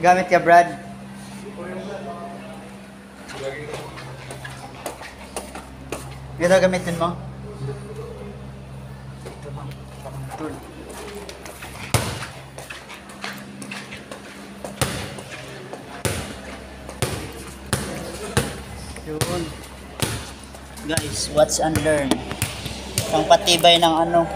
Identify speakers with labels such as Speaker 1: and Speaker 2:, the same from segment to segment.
Speaker 1: Gamit ka, Brad. Ito gamitin mo. Yun. Guys, watch and learn. Pang patibay ng ano.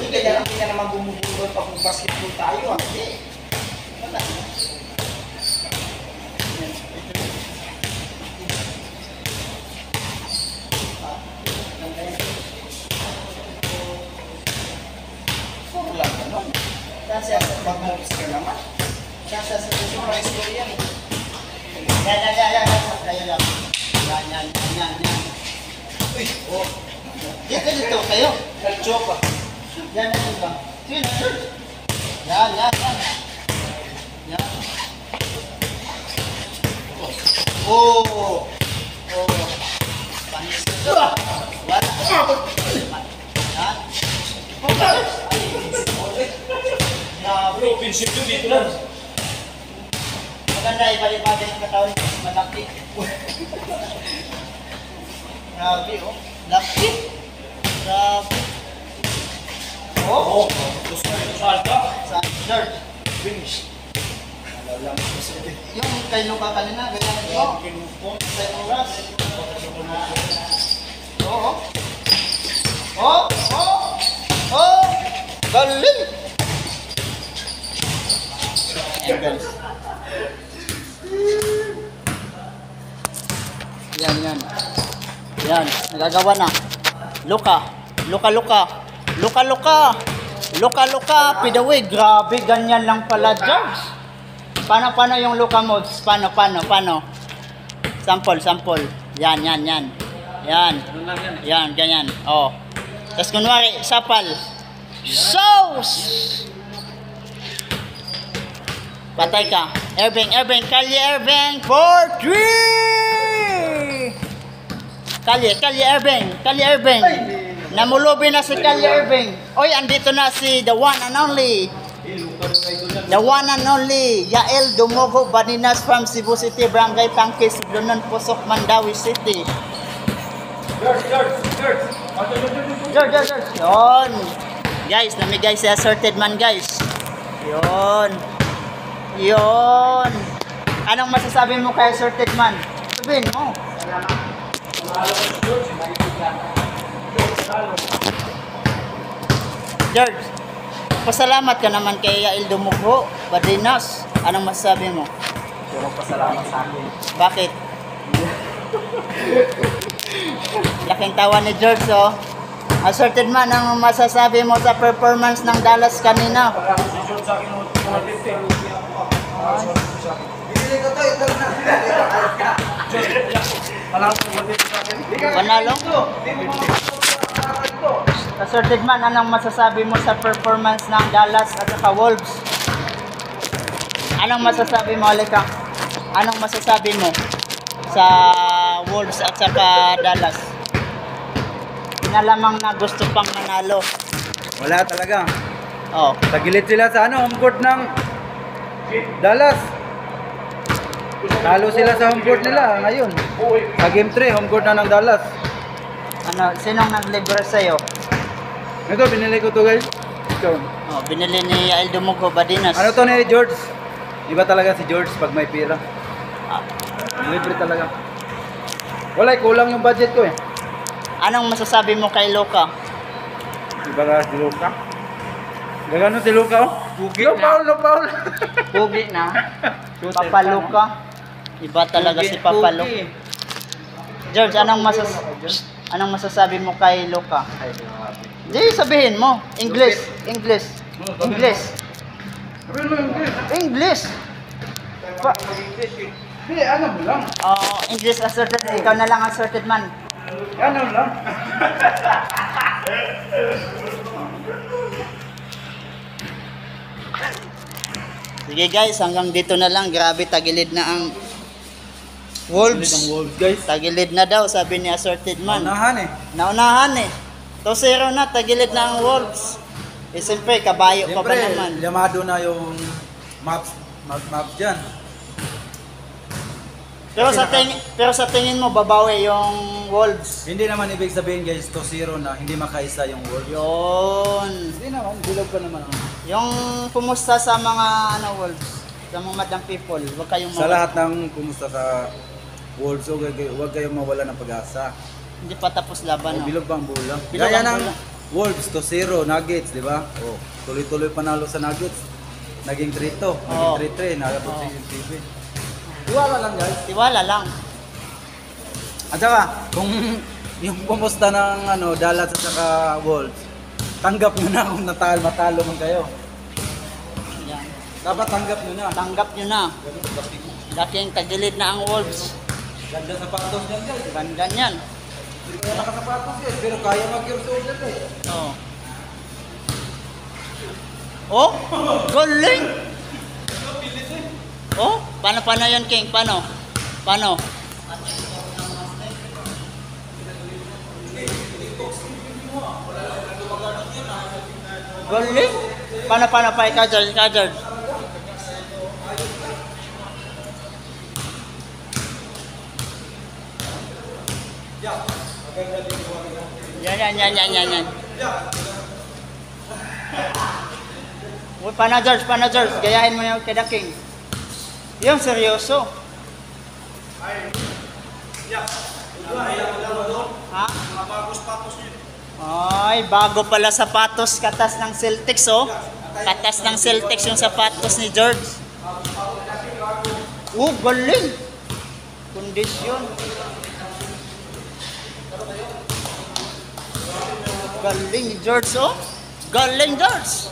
Speaker 2: Kaya hindi ka naman bumubulol pag basketball tayo. Hindi. Wala. Puro lang gano'n. Pag-moves ka naman. Surprise ko yan.
Speaker 1: Yan. Uy, oh. Yan, ganito kayo.
Speaker 2: Chopa.
Speaker 1: Yan. Oh. Panis ka to. Wala. Yan.
Speaker 2: Bro, pinship yun dito lang.
Speaker 1: Maganda, ibalik-balik ng katawan. Malaki. Grabe, oh. Laki. Grabe.
Speaker 2: Oh, gusto ko ito sa alta.
Speaker 1: Sa dirt.
Speaker 2: Finish. Alalang ko sa ito.
Speaker 1: Yung kay Luka kanina, ganyan mo. Sa oras. Oh. Galing. Ayan, guys. Yan, nagagawa na. Luka, pidaway. Grabe, ganyan lang pala, George. Paano yung Luka moves? Paano? Sample. Yan. Yan, ganyan. Oh. Tapos kunwari, sapal. Sauce! Patay ka. Irving, Kalye Irving for 3! Kalye Irving. Namulubi na si Kalye Irving. Oy, andito na si the one and only. Yael Dumogo Baninas from Cebu City, Barangay Tangkis, Lunon, Pusok, Mandawi City. George. Yon. Guys, namigay si Assorted Man, guys. Yon. Anong masasabi mo kay Assorted Man? Sabihin mo. George, pasalamat ka naman kay Yael Dumogo Baninas. Anong masasabi mo?
Speaker 2: Puro pasalamat sa akin.
Speaker 1: Bakit? Laking tawa ni George, oh. Assorted Man, ang masasabi mo sa performance ng Dallas kanina?
Speaker 2: Si George sa akin, mga tinte.
Speaker 1: Panalo? Assorted Man, anong masasabi mo sa performance ng Dallas at saka Wolves? Anong masasabi mo, Alika? Anong masasabi mo sa Wolves at saka Dallas? Pinalamang na gusto pang manalo.
Speaker 3: Wala talaga.
Speaker 1: Oh,
Speaker 3: Tagilid sila sa home court ng Dallas. Talo sila sa home court nila ngayon. Sa game 3, home court na ng Dallas.
Speaker 1: ano, sinong naglibre sa'yo?
Speaker 3: Ito, binili ko to guys. Ito.
Speaker 1: Oh, binili ni Aldo Mugo Badinas.
Speaker 3: Ano to ni George? Iba talaga si George pag may pira.
Speaker 1: Ah,
Speaker 3: Libre talaga. Wala, kulang yung budget ko eh.
Speaker 1: anong masasabi mo kay Luka?
Speaker 3: Iba ka si Luka. Gagano si Luka oh?
Speaker 2: Pugi
Speaker 3: No
Speaker 2: na.
Speaker 3: foul, no foul.
Speaker 2: Pugi na.
Speaker 1: Papa Luka. Iba talaga si Papa Luka. George, anong masasabi mo kay Luka? Di sabihin mo. English. English.
Speaker 3: Hindi, ano mo lang.
Speaker 1: Oh, English asserted. Ikaw na lang asserted man.
Speaker 3: Ano lang.
Speaker 1: Sige guys, hanggang dito na lang. Grabe, tagilid na ang Wolves.
Speaker 3: Ang Wolves guys.
Speaker 1: Tagilid na daw, sabi ni asserted man.
Speaker 3: Unahan eh.
Speaker 1: Naunahan eh. 2-0 na, tagilid na ang Wolves. Eh siyempre, kabayo pa ba
Speaker 3: Siyempre,
Speaker 1: naman?
Speaker 3: llamado na yung maps dyan.
Speaker 1: Pero sa tingin mo, babawi yung Wolves.
Speaker 3: Hindi naman ibig sabihin guys, 2-0 na, hindi makaisa yung Wolves.
Speaker 1: Yun.
Speaker 3: Hindi naman, bilog pa naman.
Speaker 1: Yung kumusta sa mga Wolves? Sa mga madang people, huwag kayong
Speaker 3: Sa lahat ng kumusta sa Wolves, huwag kayong mawala ng pag-asa.
Speaker 1: Hindi pa tapos laban, no?
Speaker 3: Bilog pa ang bola.
Speaker 1: Bilog
Speaker 3: Gaya
Speaker 1: ang
Speaker 3: ng
Speaker 1: bola.
Speaker 3: Wolves, 2-0, Nuggets, di ba? Oh, tuloy-tuloy panalo sa Nuggets. Naging 3-2,
Speaker 1: Oo.
Speaker 3: naging 3-3, nakapot
Speaker 1: Oo.
Speaker 3: yung TV. Iwala lang guys.
Speaker 1: Tiwala lang.
Speaker 3: At saka, kung yung kumusta ng Dallas at saka Wolves, tanggap nyo na kung matalo man kayo.
Speaker 1: Yan.
Speaker 3: Dapat tanggap nyo na.
Speaker 1: Tanggap nyo na. Dating tagilid na ang Wolves.
Speaker 3: Ganda sapatos yan guys.
Speaker 1: Ganda niyan.
Speaker 3: Hindi ka nakasapatos guys, pero kaya mag-yourself eh.
Speaker 1: Oh. Oh, galing. Oh, paano yan, King? Paano? Galing. Paano pa ikaw, George? Yan. Uy, paano George? Gayahin mo yung kay The King. Yung seryoso. Ha? Ay, bago pala sapatos. Katas ng Celtics, oh. Katas ng Celtics yung sapatos ni George. Galing. Kondisyon. Galing ni George, oh. Galing, George.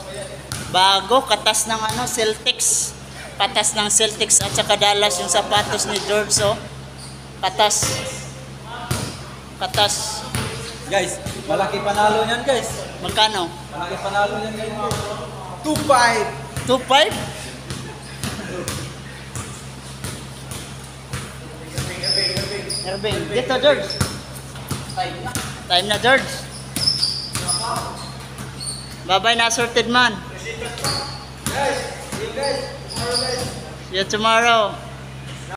Speaker 1: Bago, katas ng Celtics. Katas ng Celtics at saka Dallas yung sapatos ni George, oh. Katas.
Speaker 3: Guys, malaki panalo niyan guys.
Speaker 1: Magkano?
Speaker 3: Malaki panalo niyan guys. 2-5.
Speaker 1: 2.5? Irving, dito George. Time na George. Bye-bye na assorted man.
Speaker 3: Guys, see you guys. Tomorrow guys.
Speaker 1: See you tomorrow.